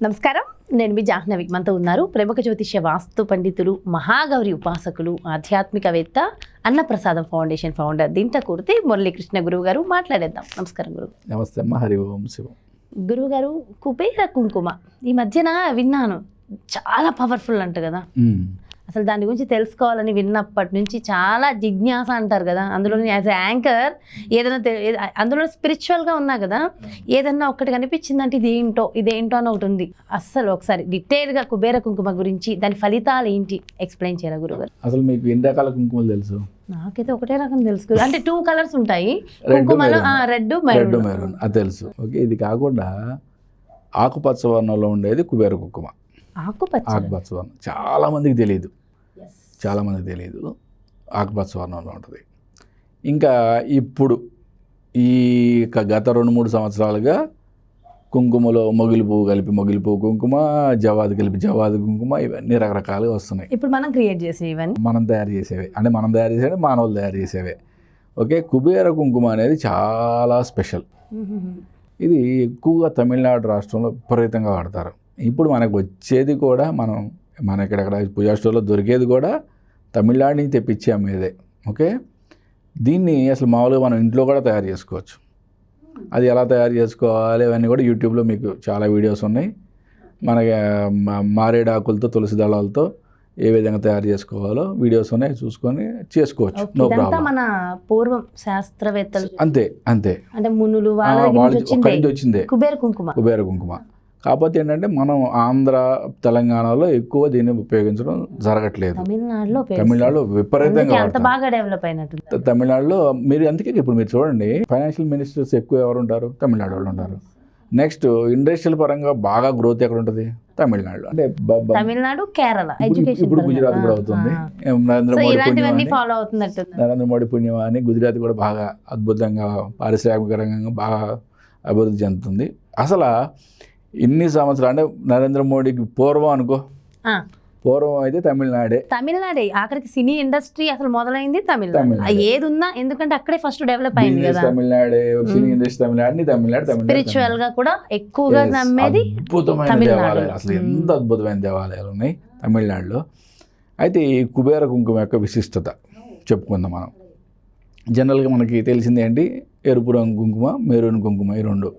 నమస్కారం, నేను మీ జాహ్నవి. మనతో ఉన్నారు ప్రముఖ జ్యోతిష్య వాస్తు పండితులు, మహాగౌరి ఉపాసకులు, ఆధ్యాత్మికవేత్త, అన్నప్రసాదం ఫౌండేషన్ ఫౌండర్ దింటకుర్తి మురళీకృష్ణ గురువు గారు. మాట్లాడేద్దాం. నమస్కారం గురువు. నమస్తే అమ్మ. హరి ఓం శివం. గురువు గారు, కుబేర కుంకుమ ఈ మధ్యన విన్నాను, చాలా పవర్ఫుల్ అంట కదా. అసలు దాని గురించి తెలుసుకోవాలని విన్నప్పటి నుంచి చాలా జిజ్ఞాస అంటారు కదా. అందులో యాజ్ ఎ యాంకర్ ఏదైనా అందులో స్పిరిచువల్గా ఉన్నా కదా, ఏదన్నా ఒకటి కనిపించిందంటే ఇదేంటో అని ఒకటి ఉంది. అస్సలు ఒకసారి డీటెయిల్గా కుబేర కుంకుమ గురించి, దాని ఫలితాలు ఏంటి ఎక్స్ప్లెయిన్ చేయరా గురుగారు? అసలు మీకు ఎన్ని రకాల కుంకుమలు తెలుసు? నాకైతే ఒకటే రకం తెలుసు. అంటే 2 కలర్స్ ఉంటాయి కుంకుమలో, రెడ్ మెరూన్ అది తెలుసు. ఓకే, ఇది కాకుండా ఆకుపచ్చ వర్ణంలో ఉండేది కుబేర కుంకుమ. ఆకుపచ్చ వర్ణం చాలా మందికి తెలియదు. ఆకుపచ్చ వర్ణంలో ఉంటుంది. ఇంకా ఇప్పుడు ఈ గత 2-3 సంవత్సరాలుగా కుంకుమలో మొగిలి పువ్వు కలిపి మొగిలి పువ్వు కుంకుమ, జవాదు కలిపి జవాదు కుంకుమ, ఇవన్నీ రకరకాలుగా వస్తున్నాయి. ఇప్పుడు మనం క్రియేట్ చేసేవి, ఇవన్నీ మనం తయారు చేసేవే. అంటే మనం తయారు చేసేవి, మానవులు తయారు చేసేవే. ఓకే, కుబేర కుంకుమ అనేది చాలా స్పెషల్. ఇది ఎక్కువగా తమిళనాడు రాష్ట్రంలో విపరీతంగా వాడతారు. ఇప్పుడు మనకు వచ్చేది కూడా మన ఇక్కడెక్కడ పూజా స్టోర్లో దొరికేది కూడా తమిళనాడు నుంచి తెప్పించే అమ్మేదే. ఓకే, దీన్ని అసలు మామూలుగా మనం ఇంట్లో కూడా తయారు చేసుకోవచ్చు. అది ఎలా తయారు చేసుకోవాలి అవన్నీ కూడా యూట్యూబ్లో మీకు చాలా వీడియోస్ ఉన్నాయి. మనకి మారేడాకులతో, తులసి దళాలతో ఏ విధంగా తయారు చేసుకోవాలో వీడియోస్ ఉన్నాయి, చూసుకొని చేసుకోవచ్చు. No problem. మన పూర్వం శాస్త్రవేత్తలు అంతే అంటే మునులు వచ్చిందే కుబేర కుంకుమ. కాకపోతే ఏంటంటే మనం ఆంధ్ర, తెలంగాణలో ఎక్కువ దీన్ని ఉపయోగించడం జరగట్లేదు. తమిళనాడులో విపరీతంగా డెవలప్ అయినట్టు. తమిళనాడులో మీరు అందుకే ఇప్పుడు మీరు చూడండి, ఫైనాన్షియల్ మినిస్టర్స్ ఎక్కువ ఎవరు ఉంటారు? తమిళనాడు వాళ్ళు ఉంటారు. నెక్స్ట్ ఇండస్ట్రియల్ పరంగా బాగా గ్రోత్ ఎక్కడ ఉంటుంది? తమిళనాడు. అంటే తమిళనాడు, కేరళ, ఇప్పుడు గుజరాత్ కూడా అవుతుంది. నరేంద్ర మోడీ పుణ్యం అని గుజరాత్ కూడా బాగా అద్భుతంగా పారిశ్రామిక రంగంగా బాగా అభివృద్ధి చెందుతుంది. అసలు ఇన్ని సంవత్సరాలు అంటే నరేంద్ర మోడీకి పూర్వం అనుకో, పూర్వం అయితే తమిళనాడే. ఆఖరికి సినీ ఇండస్ట్రీ అసలు మొదలైంది తమిళనాడు. ఏది ఉన్నా, ఎందుకంటే అక్కడే ఫస్ట్ డెవలప్ అయింది కదా. తమిళనాడే సినీ ఇండస్ట్రీ, తమిళనాడు. స్పిరిచువల్ గా కూడా ఎక్కువగా నమ్మేది అద్భుతమైన దేవాలయాలు. అసలు ఎంత అద్భుతమైన దేవాలయాలు ఉన్నాయి తమిళనాడులో. అయితే ఈ కుబేర కుంకుమ యొక్క విశిష్టత చెప్పుకుందాం మనం. జనరల్గా మనకి తెలిసింది ఏంటి? ఎరుపు రంగు కుంకుమ, మెరూన్ కుంకుమ, ఈ రెండు.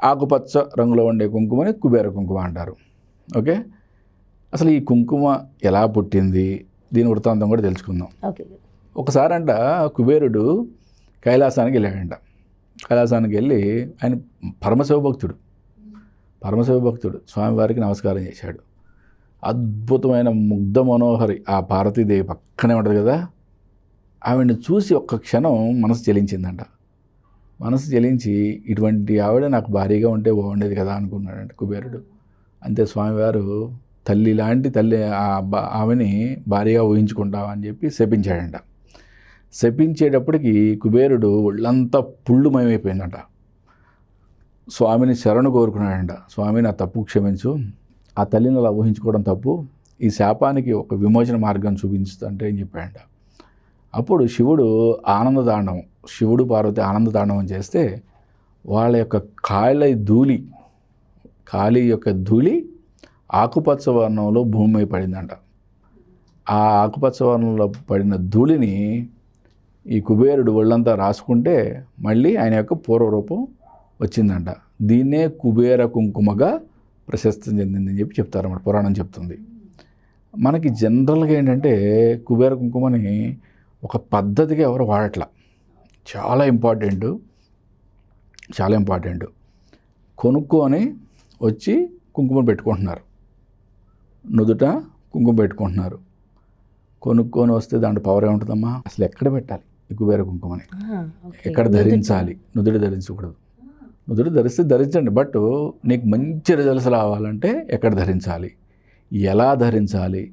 ఆకుపచ్చ రంగులో ఉండే కుంకుమని కుబేర కుంకుమ అంటారు. ఓకే, అసలు ఈ కుంకుమ ఎలా పుట్టింది, దీని వృత్తాంతం కూడా తెలుసుకుందాం. ఒకసారి అంట కుబేరుడు కైలాసానికి వెళ్ళాడంట. కైలాసానికి వెళ్ళి ఆయన పరమశివభక్తుడు స్వామివారికి నమస్కారం చేశాడు. అద్భుతమైన ముగ్ధ మనోహరి ఆ పార్వతీదేవి పక్కనే ఉంటుంది కదా, ఆవిడని చూసి ఒక్క క్షణం మనసు చెలించిందంట. మనసు చెలించి ఇటువంటి ఆవిడ నాకు భారీగా ఉంటే బాగుండేది కదా అనుకున్నాడంట కుబేరుడు. అంతే స్వామివారు తల్లి లాంటి ఆమెని భారీగా ఊహించుకుంటామని చెప్పి శపించాడంట. శపించేటప్పటికి కుబేరుడు ఒళ్ళంతా పుళ్ళుమయమైపోయిందంట. స్వామిని శరణు కోరుకున్నాడంట. స్వామి, నా తప్పు క్షమించు, ఆ తల్లిని అలా ఊహించుకోవడం తప్పు, ఈ శాపానికి ఒక విమోచన మార్గం చూపించుతంటే అని చెప్పాడంట. అప్పుడు శివుడు పార్వతి ఆనందతాండవం చేస్తే వాళ్ళ యొక్క కాళీ యొక్క ధూళి ఆకుపచ్చ వర్ణంలో భూమి పడిందంట. ఆ ఆకుపచ్చ వర్ణంలో పడిన ధూళిని ఈ కుబేరుడు ఒళ్ళంతా రాసుకుంటే మళ్ళీ ఆయన యొక్క పూర్వరూపం వచ్చిందంట. దీన్నే కుబేర కుంకుమగా ప్రశస్తి చెందిందని చెప్పి చెప్తారు, మన పురాణం చెప్తుంది. మనకి జనరల్గా ఏంటంటే కుబేర కుంకుమని ఒక పద్ధతిగా ఎవరు వాడట్లా. చాలా ఇంపార్టెంట్. కొనుక్కొని వచ్చి కుంకుమ పెట్టుకుంటున్నారు, నుదుట కుంకుమ పెట్టుకుంటున్నారు. కొనుక్కొని వస్తే దాంట్లో పవర్ ఏముంటుందమ్మా? అసలు ఎక్కడ పెట్టాలి ఈ కుబేర కుంకుమని? ఎక్కడ ధరించాలి? నుదుట ధరించకూడదు. నుదుట ధరించండి, బట్ నీకు మంచి రిజల్ట్స్ రావాలంటే ఎక్కడ ధరించాలి, ఎలా ధరించాలి,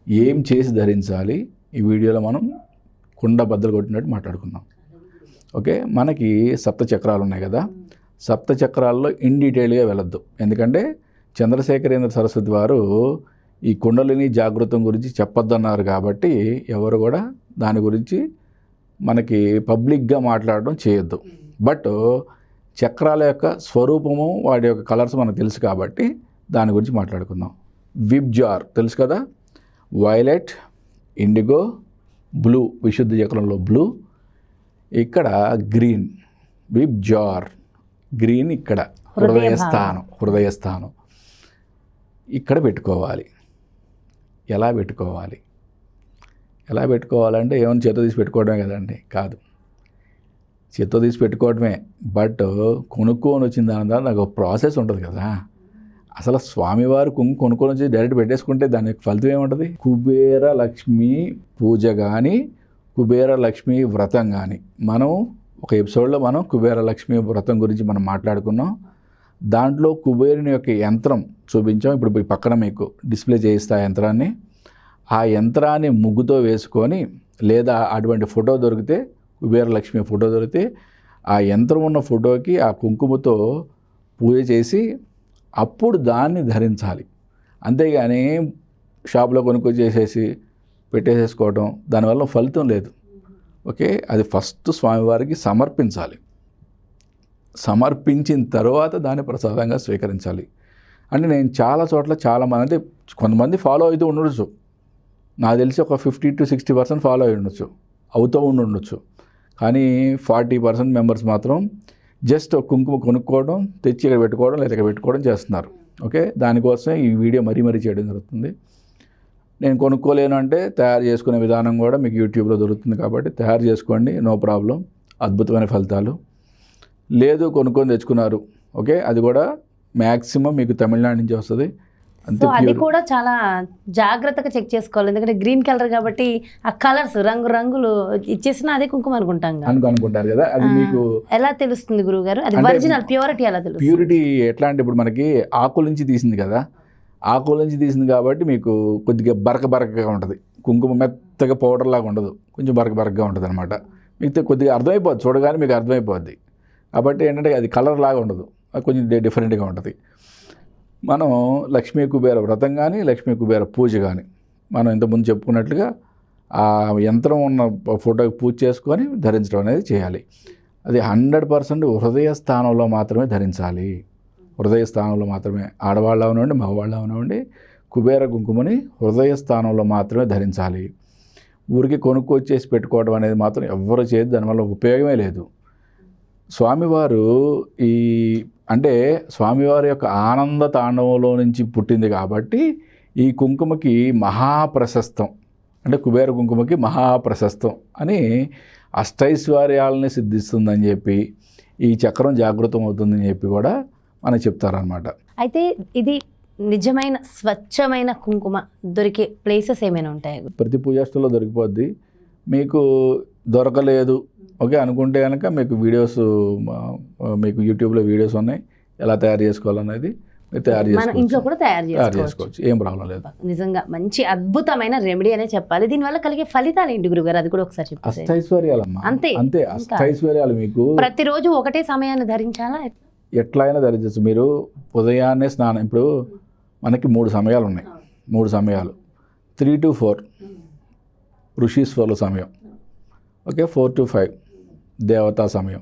ఏం చేసి ధరించాలి, ఈ వీడియోలో మనం కుండ బద్దలు కొట్టినట్టు మాట్లాడుకుందాం. ఓకే, మనకి 7 చక్రాలు ఉన్నాయి కదా. 7 చక్రాల్లో ఇన్ డీటెయిల్గా వెళ్ళొద్దు, ఎందుకంటే చంద్రశేఖరేంద్ర సరస్వతి వారు ఈ కుండలిని జాగృతం గురించి చెప్పొద్దన్నారు. కాబట్టి ఎవరు కూడా దాని గురించి మనకి పబ్లిక్గా మాట్లాడడం చేయొద్దు. బట్ చక్రాల యొక్క స్వరూపము, వాటి యొక్క కలర్స్ మనకు తెలుసు కాబట్టి దాని గురించి మాట్లాడుకుందాం. విప్ జార్ తెలుసు కదా, వైలెట్, ఇండిగో, బ్లూ, విశుద్ధ చక్రంలో బ్లూ, ఇక్కడ గ్రీన్. విప్ జార్ గ్రీన్ ఇక్కడ హృదయస్థానం ఇక్కడ పెట్టుకోవాలి. ఎలా పెట్టుకోవాలంటే ఏమైనా చేత్తో తీసి పెట్టుకోవడమే కదండి, కాదు, చేత్తో తీసి పెట్టుకోవడమే. బట్ కొనుక్కొని వచ్చిన దాని ద్వారా నాకు ఒక ప్రాసెస్ ఉంటుంది కదా. అసలు స్వామివారు కొనుక్కొని వచ్చి డైరెక్ట్ పెట్టేసుకుంటే దాని యొక్క ఫలితం ఏముంటుంది? కుబేర లక్ష్మీ పూజ కానీ, కుబేర లక్ష్మీ వ్రతం కానీ, మనం ఒక ఎపిసోడ్లో మనం కుబేర లక్ష్మీ వ్రతం గురించి మనం మాట్లాడుకున్నాం. దాంట్లో కుబేరుని యొక్క యంత్రం చూపించాం. ఇప్పుడు పక్కన మీకు డిస్ప్లే చేయిస్తా యంత్రాన్ని. ఆ యంత్రాన్ని ముగ్గుతో వేసుకొని, లేదా అటువంటి ఫోటో దొరికితే, కుబేర లక్ష్మి ఫోటో దొరికితే ఆ యంత్రం ఉన్న ఫోటోకి ఆ కుంకుమతో పూజ చేసి అప్పుడు దాన్ని ధరించాలి. అంతేగాని షాప్లో కొనుక్కొచ్చేసేసి పెట్టేసేసుకోవడం, దానివల్ల ఫలితం లేదు. ఓకే, అది ఫస్ట్ స్వామివారికి సమర్పించాలి. సమర్పించిన తర్వాత దాన్ని ప్రసాదంగా స్వీకరించాలి. అంటే నేను చాలా చోట్ల చాలామంది, అంటే కొంతమంది ఫాలో అవుతూ ఉండొచ్చు, నాకు తెలిసి ఒక 50 to 60% ఫాలో అయి అవుతూ ఉండొచ్చు. కానీ 40% మెంబర్స్ మాత్రం జస్ట్ కుంకుమ కొనుక్కోవడం, తెచ్చి ఇక్కడ పెట్టుకోవడం, లేదా ఇక్కడ పెట్టుకోవడం చేస్తున్నారు. ఓకే, దానికోసం ఈ వీడియో మరీ చేయడం జరుగుతుంది. నేను కొనుక్కోలేను అంటే తయారు చేసుకునే విధానం కూడా మీకు యూట్యూబ్లో దొరుకుతుంది, కాబట్టి తయారు చేసుకోండి, నో ప్రాబ్లం, అద్భుతమైన ఫలితాలు. లేదు కొనుక్కొని తెచ్చుకున్నారు, ఓకే, అది కూడా మ్యాక్సిమం మీకు తమిళనాడు నుంచి వస్తుంది. సో అది కూడా చాలా జాగ్రత్తగా చెక్ చేసుకోవాలి, ఎందుకంటే గ్రీన్ కలర్ కాబట్టి ఆ కలర్స్ రంగులు ఇచ్చేసినా అదే కుంకుమ అనుకుంటారు కదా. అది మీకు ఎలా తెలుస్తుంది గురువు గారు? అది ఒరిజినల్ ప్యూరిటీ ఎలా తెలుస్తుంది? ప్యూరిటీ ఎట్లా అంటే, ఇప్పుడు మనకి ఆకుల నుంచి తీసింది కదా, ఆకుల నుంచి తీసింది కాబట్టి మీకు కొద్దిగా బరకగా ఉంటుంది. కుంకుమ మెత్తగా పౌడర్ లాగా ఉండదు, కొంచెం బరకగా ఉంటుంది అనమాట. మీకు కొద్దిగా అర్థమైపోద్ది, చూడగానే మీకు అర్థమైపోద్ది. కాబట్టి ఏంటంటే అది కలర్ లాగా ఉండదు, అది కొంచెం డిఫరెంట్గా ఉంటుంది. మనం లక్ష్మీ కుబేర వ్రతం కానీ, లక్ష్మీ కుబేర పూజ కానీ, మనం ఇంతకుముందు చెప్పుకున్నట్లుగా ఆ యంత్రం ఉన్న ఫోటోకి పూజ చేసుకొని ధరించడం అనేది చేయాలి. అది 100% హృదయ స్థానంలో మాత్రమే ధరించాలి. హృదయ స్థానంలో మాత్రమే, ఆడవాళ్ళు అవనివ్వండి, మగవాళ్ళు అవనివ్వండి, కుబేర కుంకుమని హృదయ స్థానంలో మాత్రమే ధరించాలి. ఊరికి కొనుక్కొచ్చేసి పెట్టుకోవడం అనేది మాత్రం ఎవ్వరు చేయదు, దానివల్ల ఉపయోగమే లేదు. స్వామివారు అంటే స్వామివారి యొక్క ఆనంద తాండవంలో నుంచి పుట్టింది కాబట్టి ఈ కుంకుమకి మహాప్రశస్తం, అంటే కుబేర కుంకుమకి మహాప్రశస్తం అని అష్టైశ్వర్యాలని సిద్ధిస్తుందని చెప్పి, ఈ చక్రం జాగృతం అవుతుందని చెప్పి కూడా మనకు చెప్తారనమాట. అయితే ఇది నిజమైన స్వచ్ఛమైన కుంకుమ దొరికే ప్లేసెస్ ఏమైనా ఉంటాయి? ప్రతి పూజాస్థలో దొరికిపోద్ది. మీకు దొరకలేదు ఓకే అనుకుంటే కనుక మీకు వీడియోస్, మీకు యూట్యూబ్లో వీడియోస్ ఉన్నాయి, ఎలా తయారు చేసుకోవాలనేది ఇంట్లో కూడా తయారు చేసుకోవచ్చు, ఏం ప్రాబ్లం లేదు. నిజంగా మంచి అద్భుతమైన రెమెడీ అనే చెప్పాలి. దీనివల్ల కలిగే ఫలితాలు ఏంటి గురుగారు, అది కూడా ఒకసారి చెప్పండి. అష్టైశ్వర్యాలమ్మా, అంతే అష్టైశ్వర్యాలు. మీకు ప్రతిరోజు ఒకటే సమయాన్ని ధరించాలా? ఎట్లయినా ధరించచ్చు. మీరు ఉదయాన్నే స్నానం, ఇప్పుడు మనకి 3 సమయాలు ఉన్నాయి, 3 సమయాలు, 3 to 4 ఋషీశ్వరుల సమయం, ఓకే, 4 to 5 దేవతా సమయం,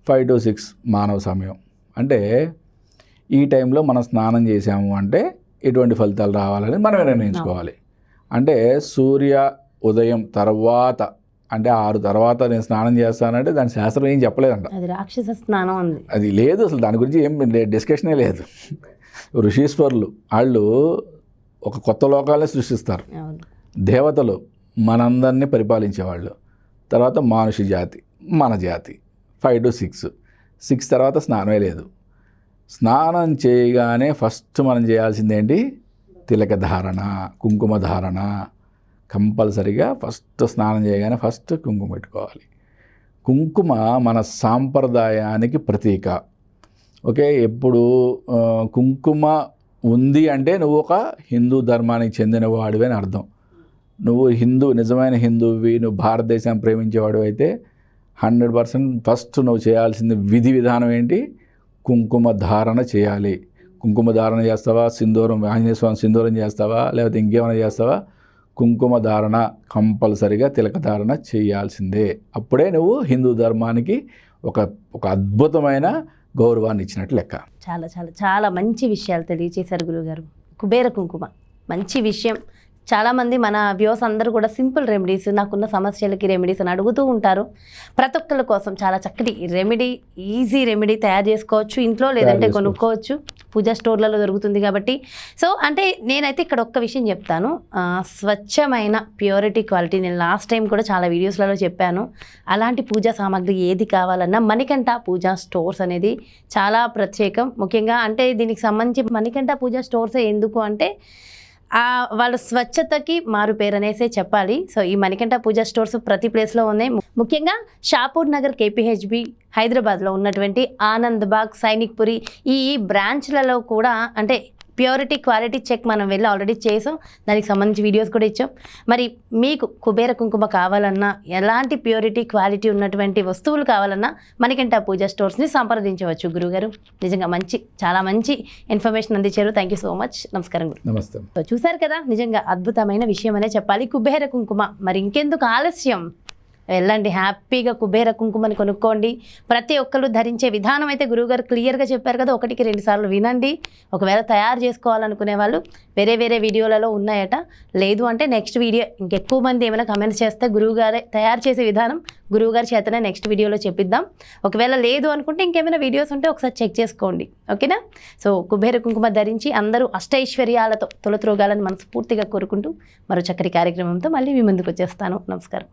5 to 6 మానవ సమయం. అంటే ఈ టైంలో మనం స్నానం చేసాము అంటే ఎటువంటి ఫలితాలు రావాలని మనమే నిర్ణయించుకోవాలి. అంటే సూర్య ఉదయం తర్వాత, అంటే 6 తర్వాత నేను స్నానం చేస్తానంటే దాని శాస్త్రం ఏం చెప్పలేదంట, అది రాక్షస స్నానం అంది, అది లేదు అసలు, దాని గురించి ఏం డిస్కషనే లేదు. ఋషీశ్వరులు వాళ్ళు ఒక కొత్త లోకాలని సృష్టిస్తారు. దేవతలు మనందరినీ పరిపాలించేవాళ్ళు. తర్వాత మానుష జాతి, మన జాతి, 5 to 6 తర్వాత స్నానమే లేదు. స్నానం చేయగానే ఫస్ట్ మనం చేయాల్సిందేంటి? తిలక ధారణ, కుంకుమ ధారణ. కంపల్సరిగా ఫస్ట్ స్నానం చేయగానే ఫస్ట్ కుంకుమ పెట్టుకోవాలి. కుంకుమ మన సాంప్రదాయానికి ప్రతీక. ఓకే, ఎప్పుడు కుంకుమ ఉంది అంటే నువ్వు ఒక హిందూ ధర్మానికి చెందినవాడివి అని అర్థం. నువ్వు నిజమైన హిందువువి, నువ్వు భారతదేశాన్ని ప్రేమించేవాడు అయితే 100% ఫస్ట్ నువ్వు చేయాల్సింది విధి విధానం ఏంటి? కుంకుమ ధారణ చేయాలి. కుంకుమ ధారణ చేస్తావా? సింధూరం, ఆంజనేయ స్వామి సింధూరం చేస్తావా? లేకపోతే ఇంకేమైనా చేస్తావా? కుంకుమ ధారణ కంపల్సరిగా, తిలక ధారణ చేయాల్సిందే. అప్పుడే నువ్వు హిందూ ధర్మానికి ఒక అద్భుతమైన గౌరవాన్ని ఇచ్చినట్టు లెక్క. చాలా చాలా చాలా మంచి విషయాలు తెలియజేశారు గురువుగారు. కుబేర కుంకుమ మంచి విషయం. చాలామంది మన వ్యూస్ అందరూ కూడా సింపుల్ రెమెడీస్, నాకున్న సమస్యలకి రెమెడీస్ అని అడుగుతూ ఉంటారు. ప్రతి ఒక్కరి కోసం చాలా చక్కటి రెమెడీ, ఈజీ రెమెడీ తయారు చేసుకోవచ్చు ఇంట్లో, లేదంటే కొనుక్కోవచ్చు, పూజా స్టోర్లలో దొరుకుతుంది కాబట్టి. సో అంటే నేనైతే ఇక్కడ ఒక్క విషయం చెప్తాను, స్వచ్ఛమైన ప్యూరిటీ క్వాలిటీ. నేను లాస్ట్ టైం కూడా చాలా వీడియోస్లలో చెప్పాను, అలాంటి పూజా సామాగ్రి ఏది కావాలన్నా మణికంఠ పూజా స్టోర్స్ అనేది చాలా ప్రత్యేకం. ముఖ్యంగా అంటే దీనికి సంబంధించి మణికంఠ పూజా స్టోర్సే ఎందుకు అంటే వాళ్ళ స్వచ్ఛతకి మారు పేరు అనేసే చెప్పాలి. సో ఈ మణికంఠ పూజా స్టోర్స్ ప్రతి ప్లేస్లో ఉన్నాయి. ముఖ్యంగా షాపూర్ నగర్ KPHB హైదరాబాద్లో ఉన్నటువంటి ఆనంద్ బాగ్, సైనిక్పురి ఈ బ్రాంచ్లలో కూడా అంటే ప్యూరిటీ క్వాలిటీ చెక్ మనం వెళ్ళి ఆల్రెడీ చేసాం, దానికి సంబంధించి వీడియోస్ కూడా ఇచ్చాం. మరి మీకు కుబేర కుంకుమ కావాలన్నా, ఎలాంటి ప్యూరిటీ క్వాలిటీ ఉన్నటువంటి వస్తువులు కావాలన్నా మణికంఠ పూజా స్టోర్స్ని సంప్రదించవచ్చు. గురువుగారు నిజంగా చాలా మంచి ఇన్ఫర్మేషన్ అందించారు. Thank you so much. నమస్కారం గురు. నమస్తే. సో చూసారు కదా, నిజంగా అద్భుతమైన విషయం అనే చెప్పాలి కుబేర కుంకుమ. మరి ఇంకెందుకు ఆలస్యం, వెళ్ళండి హ్యాపీగా కుబేర కుంకుమని కొనుక్కోండి. ప్రతి ఒక్కరు ధరించే విధానం అయితే గురువుగారు క్లియర్గా చెప్పారు కదా, 1-2 సార్లు వినండి. ఒకవేళ తయారు చేసుకోవాలనుకునే వాళ్ళు వేరే వీడియోలలో ఉన్నాయట, లేదు అంటే నెక్స్ట్ వీడియో ఇంకెక్కువ మంది ఏమైనా కమెంట్స్ చేస్తే గురువుగారే తయారు చేసే విధానం గురువుగారి చేతనే నెక్స్ట్ వీడియోలో చెప్పిద్దాం. ఒకవేళ లేదు అనుకుంటే ఇంకేమైనా వీడియోస్ ఉంటే ఒకసారి చెక్ చేసుకోండి, ఓకేనా? సో కుబేర కుంకుమ ధరించి అందరూ అష్టైశ్వర్యాలతో తొలతూగాలని మనస్ఫూర్తిగా కోరుకుంటూ మరో చక్కటి కార్యక్రమంతో మళ్ళీ మీ ముందుకు వచ్చేస్తాను. నమస్కారం.